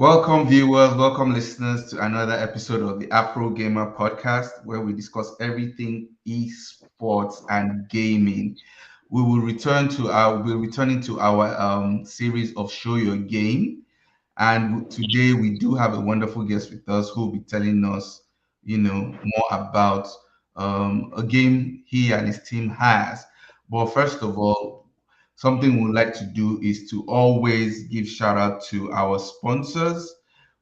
Welcome, viewers, welcome, listeners, to another episode of the AfroGamer Podcast, where we discuss everything esports and gaming. We're returning to our series of Show Your Game, and today we do have a wonderful guest with us who will be telling us, more about a game he and his team has. But first of all, something we'd like to do is to always give shout out to our sponsors.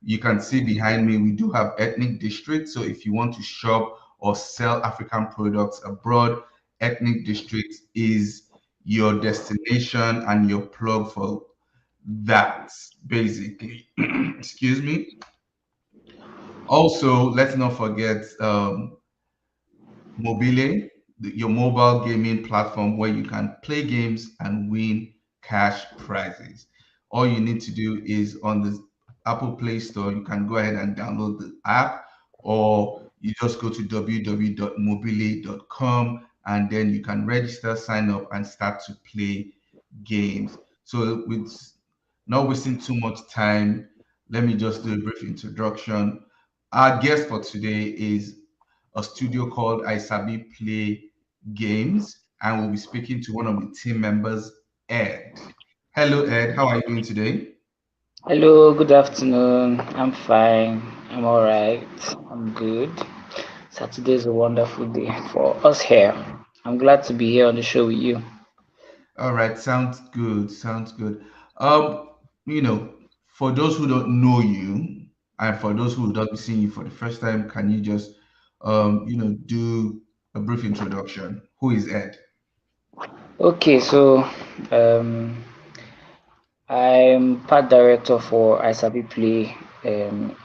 You can see behind me, we do have Ethnic District. So if you want to shop or sell African products abroad, Ethnic District is your destination and your plug for that, basically. Excuse me. Also, let's not forget Mobile, your mobile gaming platform where you can play games and win cash prizes. All you need to do is on the Apple Play Store, you can go ahead and download the app, or you just go to www.mobile.com and then you can register, sign up, and start to play games. So, with not wasting too much time, let me just do a brief introduction. Our guest for today is a studio called Isabi Play Games, and we'll be speaking to one of the team members, Ed. Hello, Ed. How are you doing today? Hello, good afternoon. I'm fine. I'm all right. I'm good. Saturday is a wonderful day for us here. I'm glad to be here on the show with you. All right, sounds good. Sounds good. Um, you know, for those who don't know you, and for those who will not be seeing you for the first time, can you just, do a brief introduction? Who is Ed? Okay, so um, I'm part director for Isabi Play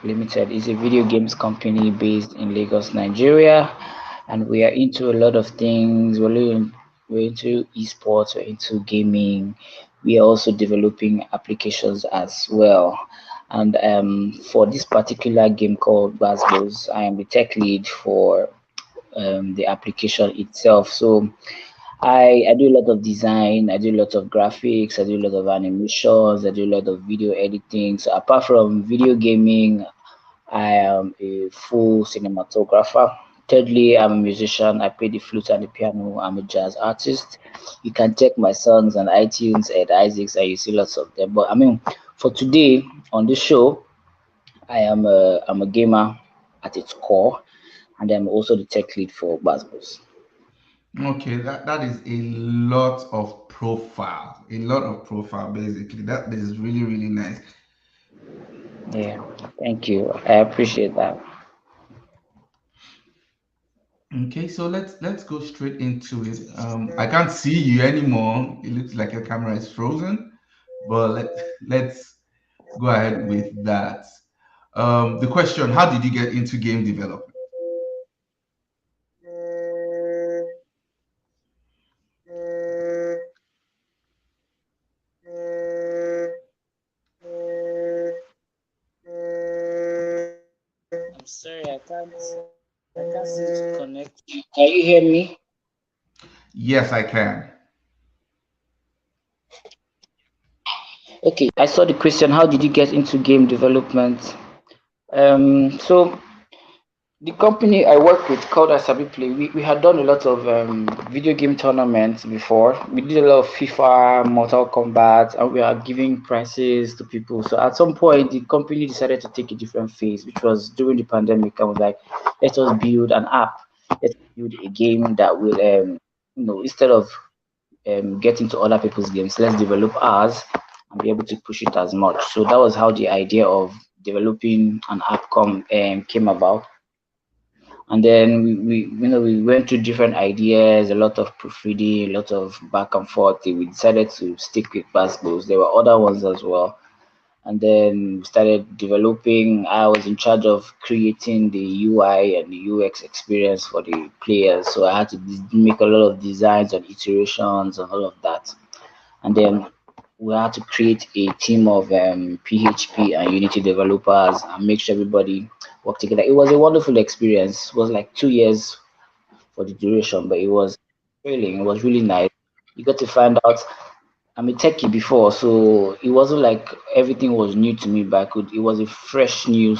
Limited. It's a video games company based in Lagos, Nigeria, and we are into a lot of things. We're into esports, we're into gaming. We are also developing applications as well. And for this particular game called Gbas Gbos, I am the tech lead for the application itself. So I do a lot of design, I do a lot of graphics, I do a lot of animations, I do a lot of video editing. So apart from video gaming, I am a full cinematographer. Thirdly, I'm a musician. I play the flute and the piano. I'm a jazz artist. You can check my songs on iTunes at Isaacs, and you see lots of them. But I mean, for today on this show, I'm a gamer at its core, and I'm also the tech lead for Gbas Gbos. Okay, that is a lot of profile, basically. That is really, really nice. Yeah, thank you. I appreciate that. Okay, so let's go straight into it. I can't see you anymore. It looks like your camera is frozen, but let's go ahead with that. The question: how did you get into game development? I'm sorry, I can't seem to connect. Can you hear me? Yes, I can. Okay, I saw the question. How did you get into game development? So the company I work with called Asabi Play, we had done a lot of video game tournaments before. We did a lot of FIFA, Mortal Kombat, and we are giving prizes to people. So at some point, the company decided to take a different phase, which was during the pandemic. I was like, let us build an app. Let's build a game that will, instead of getting to other people's games, let's develop ours and be able to push it as much. So that was how the idea of developing an app came about. And then we went through different ideas, a lot of proofreading, a lot of back and forth. We decided to stick with Gbas. There were other ones as well. And then we started developing. I was in charge of creating the UI and the UX experience for the players. So I had to make a lot of designs and iterations and all of that. And then we had to create a team of PHP and Unity developers and make sure everybody worked together. It was a wonderful experience. It was like 2 years for the duration, but it was thrilling. It was really nice. You got to find out. I'm a techie before, so it wasn't like everything was new to me, but it was a fresh new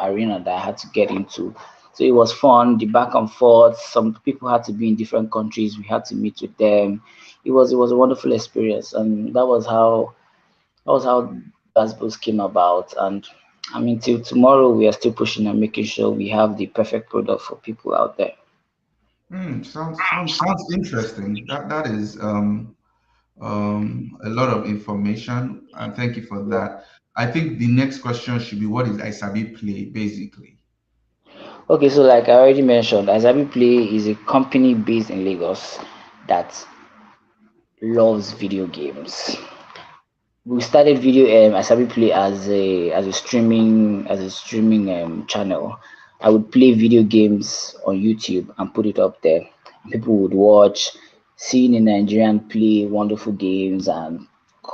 arena that I had to get into. So it was fun, the back and forth. Some people had to be in different countries. We had to meet with them. It was a wonderful experience, and that was how Gbas Gbos came about. And I mean, till tomorrow, we are still pushing and making sure we have the perfect product for people out there. Sounds interesting. That is a lot of information, and thank you for that. I think the next question should be, what is Isabi Play, basically? Okay, so like I already mentioned, Azami Play is a company based in Lagos that loves video games. We started video Isabi Play as a streaming channel. I would play video games on YouTube and put it up there. People would watch, seeing a Nigerian play wonderful games and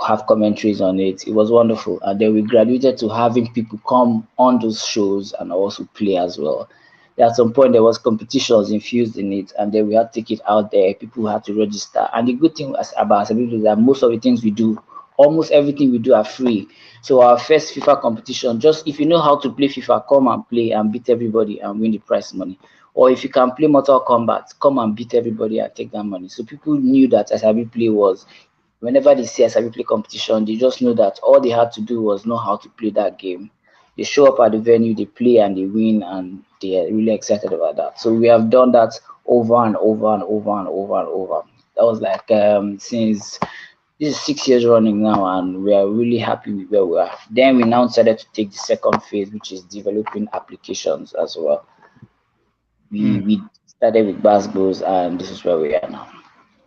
have commentaries on it. It was wonderful. And then we graduated to having people come on those shows and also play as well. At some point there was competitions infused in it, and then we had to take it out there. People had to register. And the good thing about Isabi Play is that most of the things we do, almost everything we do, are free. So our first FIFA competition, just if you know how to play FIFA, come and play and beat everybody and win the prize money. Or if you can play Mortal Kombat, come and beat everybody and take that money. So people knew that Asabi Play was, whenever they see Asabi Play competition, they just know that all they had to do was know how to play that game. They show up at the venue, they play and they win, and they are really excited about that. So we have done that over and over and over and over and over. That was like since this is 6 years running now, and we are really happy with where we are. Then we now decided to take the second phase, which is developing applications as well. We started with Gbas Gbos, and this is where we are now.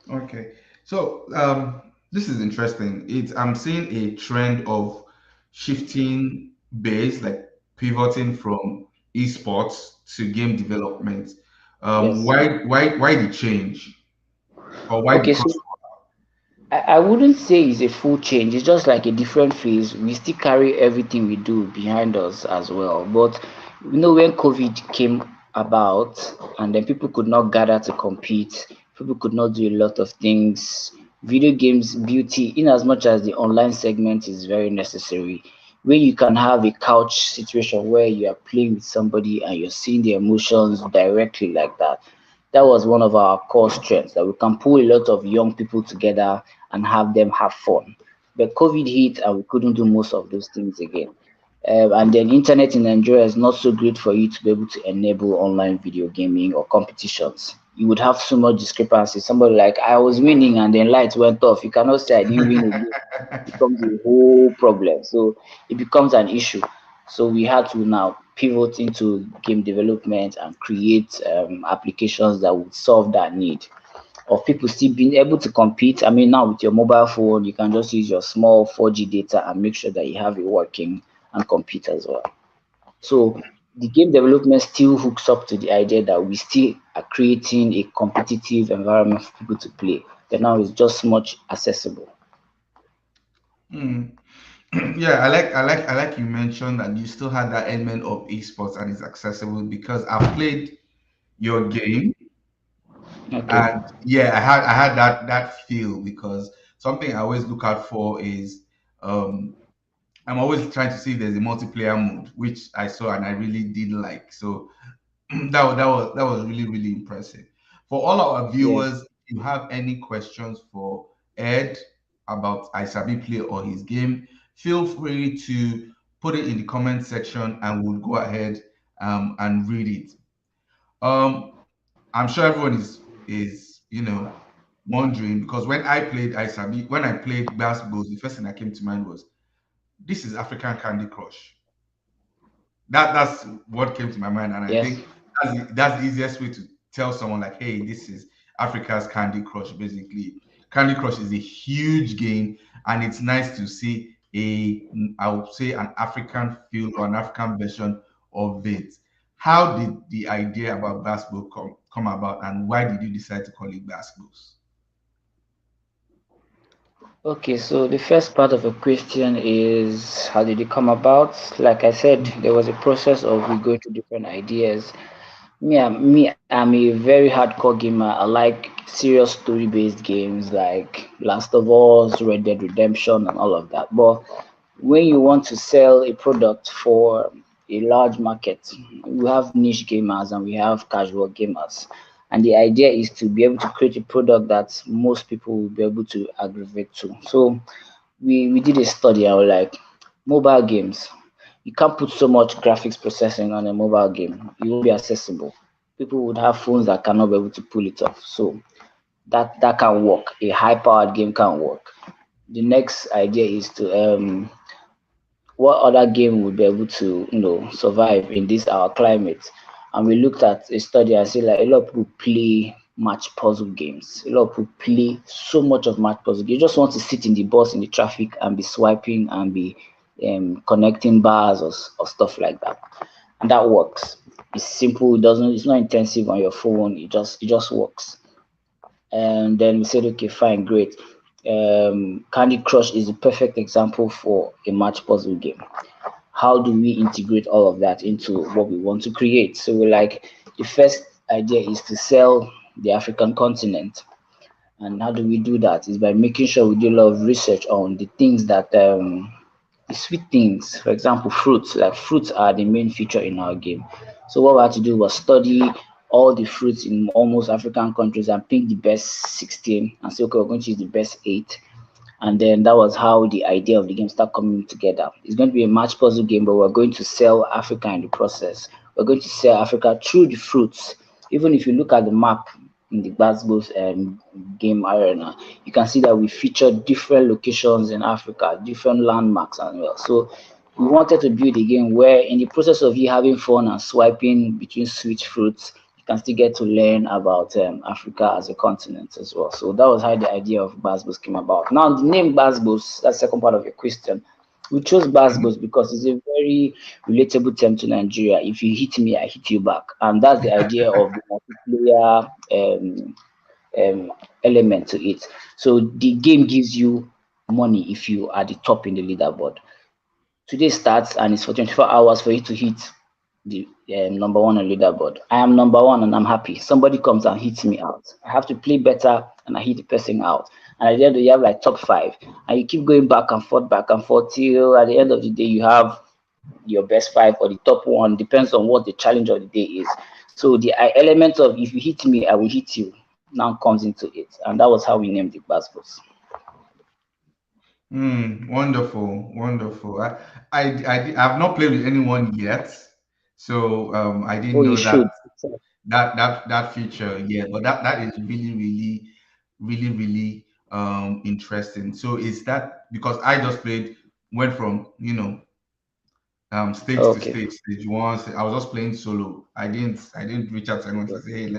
Okay, so this is interesting. I'm seeing a trend of shifting base, like pivoting from esports to game development. Yes. Why the change, or why the Okay, so cross? I wouldn't say it's a full change. It's just like a different phase. We still carry everything we do behind us as well. But when COVID came about and then people could not gather to compete, people could not do a lot of things. Video games beauty, in as much as the online segment is very necessary, when you can have a couch situation where you are playing with somebody and you're seeing the emotions directly like that. That was one of our core strengths, that we can pull a lot of young people together and have them have fun. But COVID hit and we couldn't do most of those things again. And then internet in Nigeria is not so great for you to be able to enable online video gaming or competitions. You would have so much discrepancy. Somebody like, I was winning and then lights went off. You cannot say I didn't win again. It becomes a whole problem. So it becomes an issue. So we had to now pivot into game development and create applications that would solve that need of people still being able to compete. I mean, now with your mobile phone, you can just use your small 4G data and make sure that you have it working and compete as well. So the game development still hooks up to the idea that we still are creating a competitive environment for people to play, but now it's just much accessible. Hmm. Yeah, I like you mentioned that you still had that element of esports and it's accessible, because I've played your game, Okay. and yeah, I had that feel, because something I always look out for is um I'm always trying to see if there's a multiplayer mode, which I saw and I really did like. So that was really impressive. For all our Yes. viewers, if you have any questions for Ed about Isabi Play or his game, feel free to put it in the comment section and we'll go ahead and read it. Um, I'm sure everyone is wondering, because when I played Gbas Gbos, the first thing that came to mind was, this is African Candy Crush. That's what came to my mind, and I Yes. think that's the easiest way to tell someone, like, hey, this is Africa's Candy Crush. Basically, Candy Crush is a huge game, and it's nice to see I would say, an African feel or an African version of it. How did the idea about basketball come about, and why did you decide to call it basketball? Okay, so the first part of the question is, how did it come about? Like I said, there was a process of we going through different ideas. I'm a very hardcore gamer. I like serious story-based games like Last of Us, Red Dead Redemption, and all of that. But when you want to sell a product for a large market, we have niche gamers and we have casual gamers. And the idea is to be able to create a product that most people will be able to aggravate to. So we did a study and we're like, mobile games, you can't put so much graphics processing on a mobile game. It won't be accessible. People would have phones that cannot be able to pull it off. So that can work. A high powered game can work. The next idea is to what other game would be able to survive in this our climate. And we looked at a study and say like a lot of people play match puzzle games. A lot of people play so much of match puzzle. You just want to sit in the bus in the traffic and be swiping and be connecting bars or stuff like that. And that works. It's simple. It's not intensive on your phone. It just works. And then we said, okay, fine, great. Candy Crush is a perfect example for a match puzzle game. How do we integrate all of that into what we want to create? So we're like, the first idea is to sell the African continent. And how do we do that? Is by making sure we do a lot of research on the things that the sweet things, for example, fruits. Like fruits are the main feature in our game. So what we had to do was study all the fruits in almost African countries and pick the best 16 and say, okay, we're going to use the best eight. And then that was how the idea of the game started coming together. It's going to be a match puzzle game, but we're going to sell Africa in the process. We're going to sell Africa through the fruits. Even if you look at the map in the Gbas Gbos game arena, you can see that we feature different locations in Africa, different landmarks as well. So we wanted to build a game where, in the process of you having fun and swiping between sweet fruits, you can still get to learn about Africa as a continent as well. So that was how the idea of Gbas Gbos came about. Now, the name Gbas Gbos, that's the second part of your question. We chose Gbas Gbos because it's a very relatable term to Nigeria. If you hit me, I hit you back. And that's the idea of the multiplayer element to it. So the game gives you money if you are the top in the leaderboard. Today starts and it's for 24 hours for you to hit the number one on leaderboard. I am number one and I'm happy. Somebody comes and hits me out. I have to play better and I hit the person out. And at the end of the day, you have like top five. And you keep going back and forth till at the end of the day, you have your best five or the top one. Depends on what the challenge of the day is. So the element of if you hit me, I will hit you now comes into it. And that was how we named the Gbas Gbos. Wonderful, wonderful. I've not played with anyone yet, so I Oh, didn't you know should. that feature yet. But that is really, really, really, really interesting. So is that because I just went from stage to Okay. stage one. I was just playing solo. I didn't reach out to anyone to say, hey,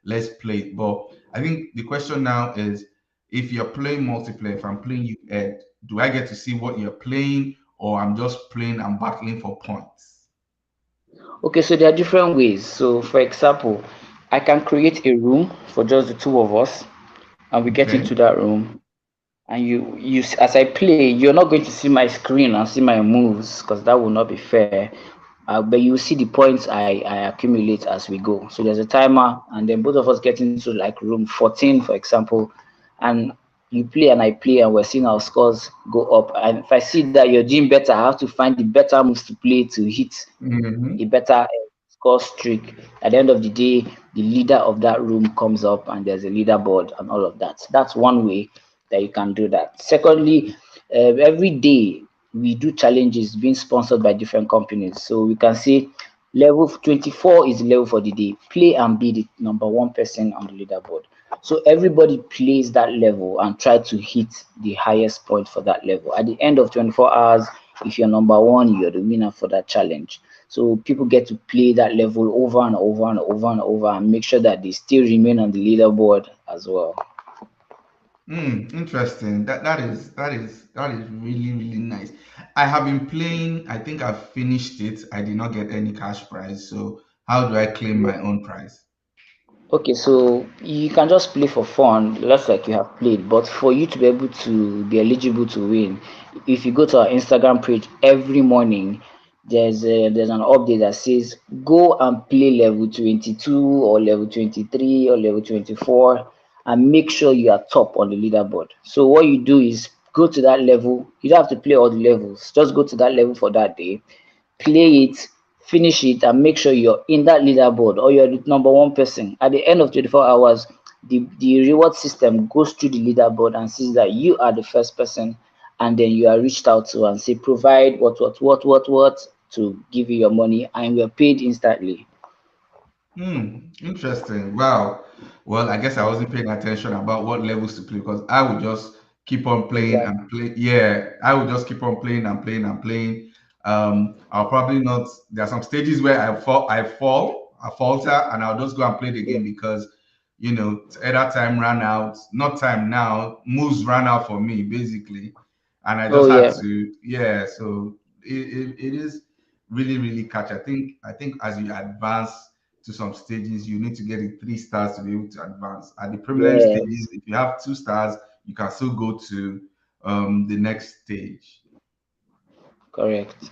let's play. But I think the question now is, if you're playing multiplayer, if I'm playing you, Ed, do I get to see what you're playing, or I'm just playing and battling for points? Okay, so there are different ways. So, for example, I can create a room for just the two of us, and we get Okay. into that room. And as I play, you're not going to see my screen and see my moves because that will not be fair. But you will see the points I accumulate as we go. So there's a timer, and then both of us get into like room 14, for example, and you play and I play, and we're seeing our scores go up. And if I see that you're doing better, I have to find the better moves to play to hit a Mm-hmm. better score streak. At the end of the day, the leader of that room comes up and there's a leaderboard and all of that. That's one way that you can do that. Secondly, every day we do challenges being sponsored by different companies. So we can say level 24 is the level for the day. Play and be the number one person on the leaderboard. So everybody plays that level and try to hit the highest point for that level. At the end of 24 hours, if you're number one, you're the winner for that challenge. So people get to play that level over and over and over and over and make sure that they still remain on the leaderboard as well. Interesting. That is really, really nice. I have been playing. I think I've finished it. I did not get any cash prize. So how do I claim my own prize? Okay, so you can just play for fun, just like you have played. But for you to be able to be eligible to win, if you go to our Instagram page every morning, there's an update that says go and play level 22 or level 23 or level 24 and make sure you are top on the leaderboard. So what you do is go to that level. You don't have to play all the levels. Just go to that level for that day, play it, finish it, and make sure you're in that leaderboard or you're the number one person. At the end of 24 hours, the reward system goes through the leaderboard and sees that you are the first person, and then you are reached out to and say provide what to give you your money, and you're paid instantly. Interesting. Wow. Well, I guess I wasn't paying attention about what levels to play because I would just keep on playing Exactly. and play. Yeah, I would just keep on playing and playing and playing. I'll probably not. There are some stages where I falter, and I'll just go and play the Yeah. game because, either time ran out, not time now, moves ran out for me basically, and I Oh just had yeah. to. Yeah, so it is really really catch. I think as you advance to some stages, you need to get it 3 stars to be able to advance. At the permanent stages, Yes. if you have 2 stars, you can still go to the next stage. Correct.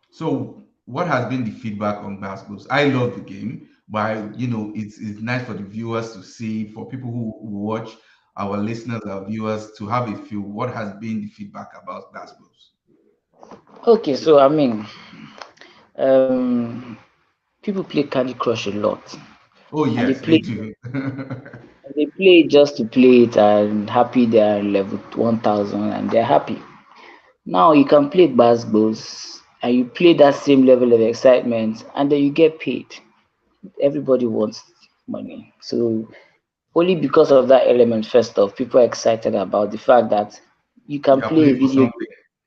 So, what has been the feedback on Gbas Gbos? I love the game, but it's nice for the viewers to see, for people who watch, our listeners, our viewers, to have a feel. What has been the feedback about Gbas Gbos? Okay, so I mean, um, people play Candy Crush a lot, Oh and yes, they do. they play it just to play it and happy they are level 1000 and they're happy. Now you can play Gbas Gbos and you play that same level of excitement and then you get paid. Everybody wants money. So only because of that element, first off, people are excited about the fact that you can You're play a playing for video something. game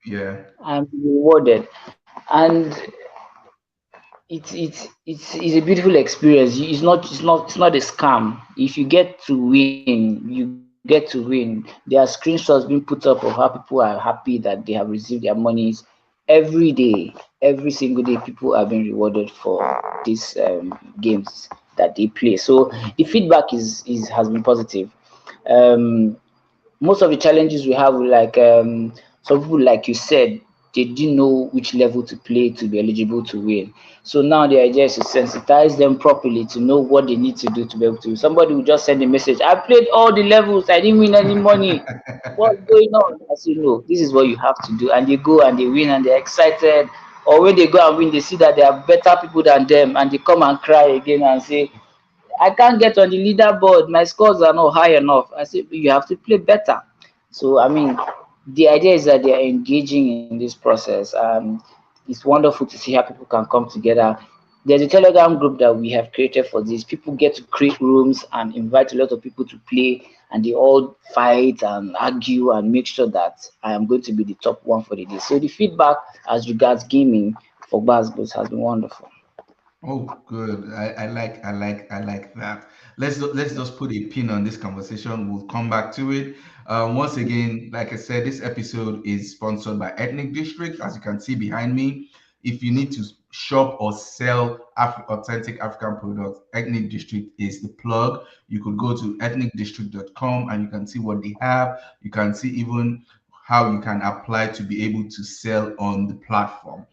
Yeah. and be rewarded. And it's a beautiful experience. It's not a scam. If you get to win, you get to win. There are screenshots being put up of how people are happy that they have received their monies every day. Every single day, people are being rewarded for these games that they play. So the feedback is has been positive. Um, Most of the challenges we have, like some people, like you said, they didn't know which level to play to be eligible to win. So now the idea is to sensitize them properly to know what they need to do to be able to. Somebody will just send a message, I played all the levels, I didn't win any money. What's going on? As you know, this is what you have to do. And they go and they win and they're excited. Or when they go and win, they see that there are better people than them and they come and cry again and say, I can't get on the leaderboard. My scores are not high enough. I said, you have to play better. So, I mean, the idea is that they are engaging in this process. It's wonderful to see how people can come together. There's a Telegram group that we have created for this. People get to create rooms and invite a lot of people to play, and they all fight and argue and make sure that I am going to be the top one for the day. So, the feedback as regards gaming for Gbas Gbos has been wonderful. Oh, good. I like that. Let's just put a pin on this conversation. We'll come back to it. Once again, like I said, this episode is sponsored by Ethnic District. As you can see behind me, if you need to shop or sell authentic African products, Ethnic District is the plug. You could go to ethnicdistrict.com and you can see what they have. You can see even how you can apply to be able to sell on the platform.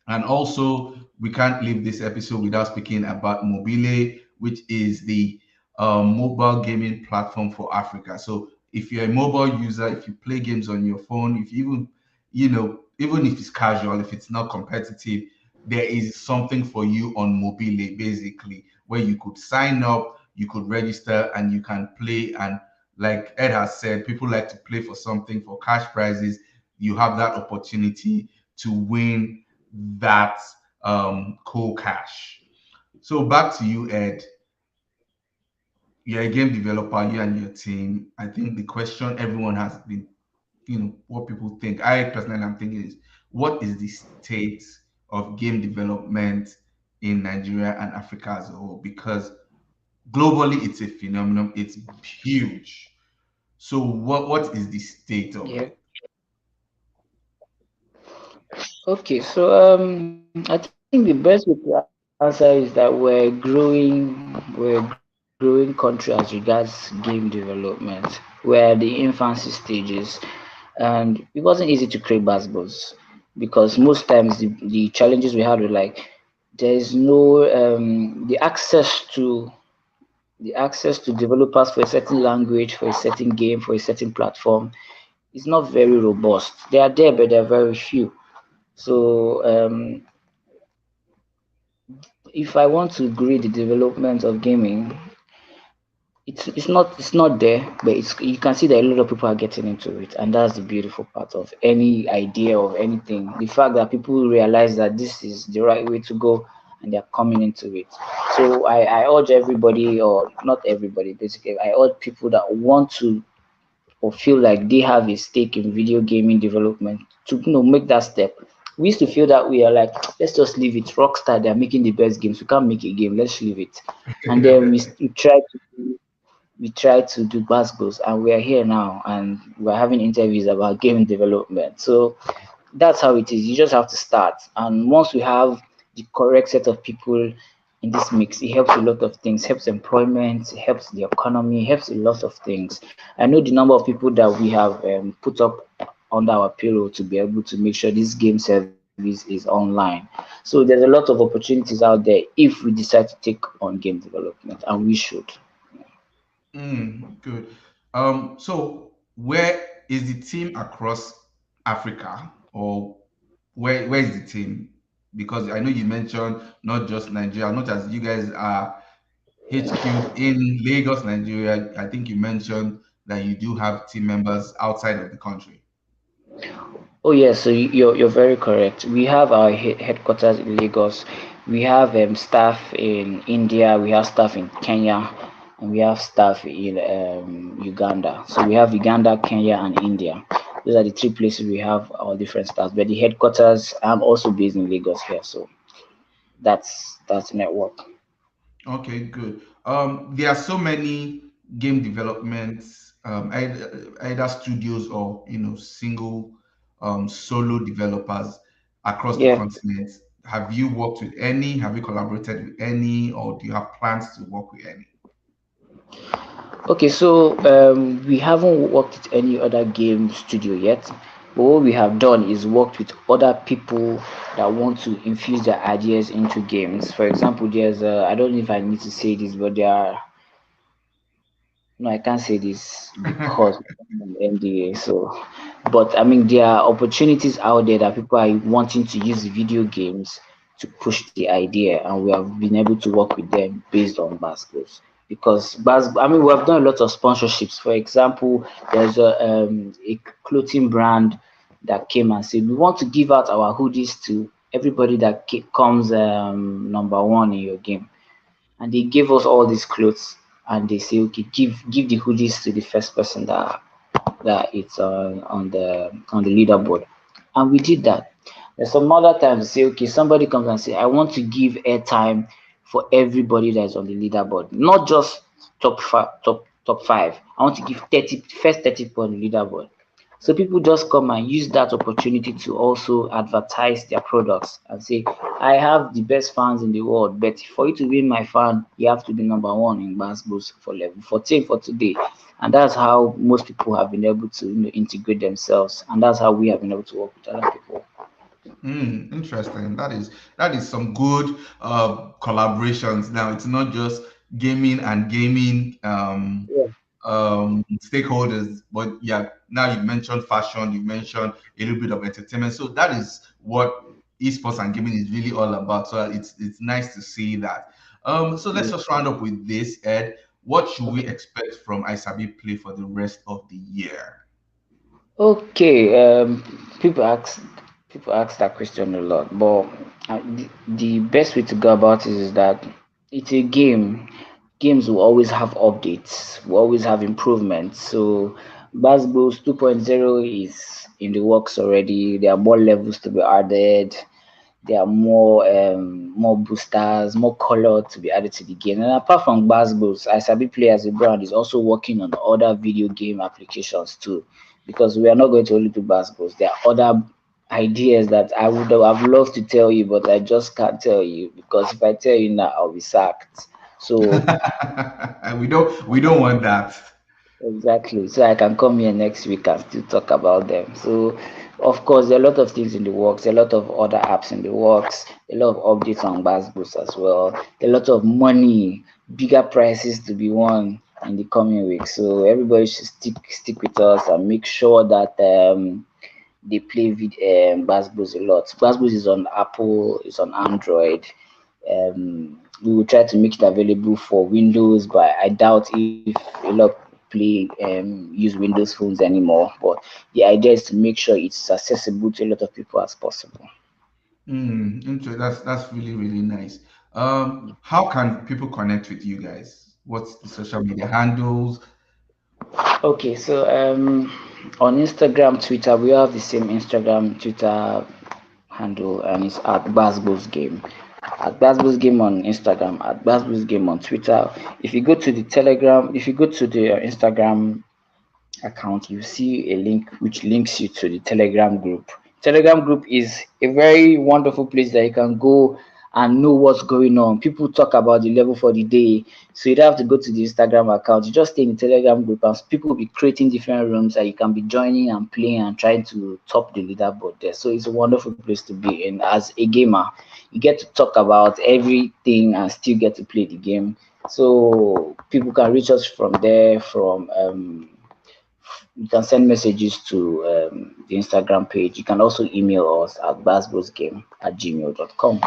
And also, we can't leave this episode without speaking about Mobile, which is the mobile gaming platform for Africa. So, if you're a mobile user, if you play games on your phone, if you even if it's casual, if it's not competitive, there is something for you on Mobile, basically, where you could sign up, you could register, and you can play. And like Ed has said, people like to play for something, for cash prizes. You have that opportunity to win that cool cash. So back to you, Ed. You're a game developer, you and your team. I think the question everyone has been, what people think. I personally am thinking is, what is the state of game development in Nigeria and Africa as a whole? Because globally it's a phenomenon, it's huge. So what is the state of Yeah. it? Okay, so I think the best way to answer is that we're growing country as regards game development. We're at the infancy stages, and it wasn't easy to create Gbas Gbos. because most times the challenges we had were like there is no the access to developers for a certain language, for a certain game, for a certain platform is not very robust. They are there, but they're very few. So if I want to grade the development of gaming, it's not there, but it's you can see that a lot of people are getting into it, and that's the beautiful part of any idea of anything. The fact that people realize that this is the right way to go, and they're coming into it. So I urge everybody, or not everybody, basically, I urge people that want to or feel like they have a stake in video gaming development to make that step. We used to feel that we are like, let's just leave it. Rockstar, they're making the best games. We can't make a game. Let's leave it. And then we tried to do Gbas Gbos, and we are here now, and we're having interviews about game development. So that's how it is. You just have to start, and once we have the correct set of people in this mix, it helps a lot of things. Helps employment, it helps the economy, helps a lot of things. I know the number of people that we have put up under our payroll to be able to make sure this game service is online. So there's a lot of opportunities out there if we decide to take on game development, and we should. Good. So where is the team across Africa, or where is the team? Because I know you mentioned not just Nigeria, not as you guys are HQ'd in Lagos, Nigeria. I think you mentioned that you do have team members outside of the country. Oh yes, so you're very correct. We have our headquarters in Lagos. We have staff in India. We have staff in Kenya, and we have staff in Uganda. So we have Uganda, Kenya, and India. Those are the three places we have our different staff. But the headquarters, I'm also based in Lagos here, so that's the network. Okay, good. There are so many game developments, either studios or single solo developers across the Yeah. continent. Have you worked with any? Have you collaborated with any, or do you have plans to work with any? Okay, so we haven't worked with any other game studio yet, but what we have done is worked with other people that want to infuse their ideas into games. For example, there's I don't know if I need to say this, but there are no, I can't say this because of NDA. So, but I mean, there are opportunities out there that people are wanting to use video games to push the idea, and we have been able to work with them based on baskets. Because I mean, we have done a lot of sponsorships. For example, there's a clothing brand that came and said we want to give out our hoodies to everybody that comes number one in your game, and they gave us all these clothes, and they say okay, give the hoodies to the first person that it's on the leaderboard, and we did that. There's some other times say okay, somebody comes and say I want to give airtime for everybody that's on the leaderboard, not just top five. I want to give 30 people on the leaderboard. So people just come and use that opportunity to also advertise their products and say, I have the best fans in the world, but for you to win my fan, you have to be number one in Gbas Gbos for level 14 for today. And that's how most people have been able to integrate themselves. And that's how we have been able to work with other people. Interesting. That is some good collaborations. Now it's not just gaming and gaming Yeah. stakeholders, but yeah, now you mentioned fashion, you mentioned a little bit of entertainment. So that is what esports and gaming is really all about. So it's nice to see that. So let's just round up with this, Ed. What should we expect from Isabi Play for the rest of the year? Okay, people ask that question a lot, but the best way to go about it is that it's a game. Games will always have updates, will always have improvements. So Gbas Gbos 2.0 is in the works already. There are more levels to be added. There are more boosters, more color to be added to the game. And apart from Gbas Gbos, Isabi Play as a brand is also working on other video game applications too. Because we are not going to only do Gbas Gbos. There are other ideas that I would have loved to tell you, but I just can't tell you because if I tell you now, I'll be sacked. So We don't want that. exactly. So I can come here next week and still talk about them. So Of course, there are a lot of things in the works, a lot of other apps in the works, a lot of updates on Gbas Gbos as well, a lot of money, bigger prizes to be won in the coming weeks. So everybody should stick with us and make sure that they play Gbas Gbos a lot. Gbas Gbos is on Apple, it's on Android. We will try to make it available for Windows, but I doubt if a lot of play use Windows phones anymore. But the idea is to make sure it's accessible to a lot of people as possible. That's really really nice. How can people connect with you guys? What's the social media handles? Okay, so on Instagram, Twitter, we have the same Instagram, Twitter handle, and it's at Gbas Gbos Game. At Gbas Gbos Game on Instagram, at Gbas Gbos Game on Twitter. If you go to the Telegram, if you go to the Instagram account, you see a link which links you to the Telegram group. Telegram group is a very wonderful place that you can go and know what's going on. People talk about the level for the day, so you don't have to go to the Instagram account. You just stay in the Telegram group, and people will be creating different rooms that you can be joining and playing and trying to top the leaderboard there. So it's a wonderful place to be in as a gamer. You get to talk about everything and still get to play the game. So people can reach us from there. From You can send messages to the Instagram page. You can also email us at gbasgbosgame@gmail.com.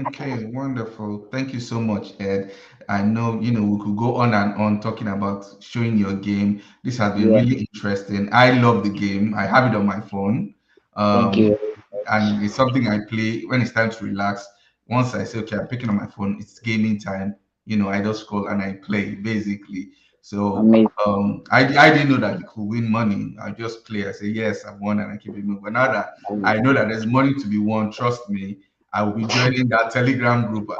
Okay, wonderful. Thank you so much, Ed. I know, we could go on and on talking about showing your game. This has been Yeah, really interesting. I love the game. I have it on my phone. thank you Um, very much. and it's something I play when it's time to relax. Once I say, okay, I'm picking up my phone, it's gaming time. I just scroll and I play basically. So Amazing. I didn't know that you could win money. I just play. I say, yes, I've won and I keep it moving. But now that I know that there's money to be won, trust me, I will be joining that Telegram group.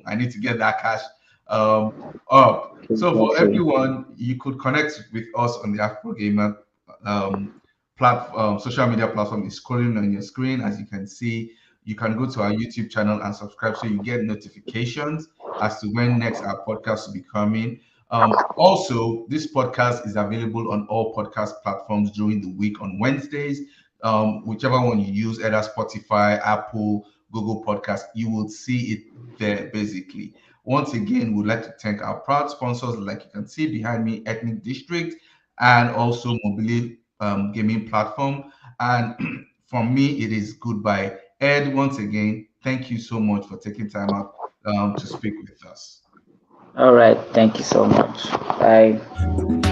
I need to get that cash um, up. So for Exactly. everyone, you could connect with us on the AfroGamer um, social media platform is scrolling on your screen. As you can see, you can go to our YouTube channel and subscribe so you get notifications as to when next our podcast will be coming. Also, this podcast is available on all podcast platforms during the week on Wednesdays. Whichever one you use, either Spotify, Apple, Google Podcast, you will see it there basically. Once again, we'd like to thank our proud sponsors, like you can see behind me, Ethnic District, and also Mobile gaming platform. And from me, it is goodbye. Ed, once again, thank you so much for taking time out to speak with us. All right. Thank you so much. Bye.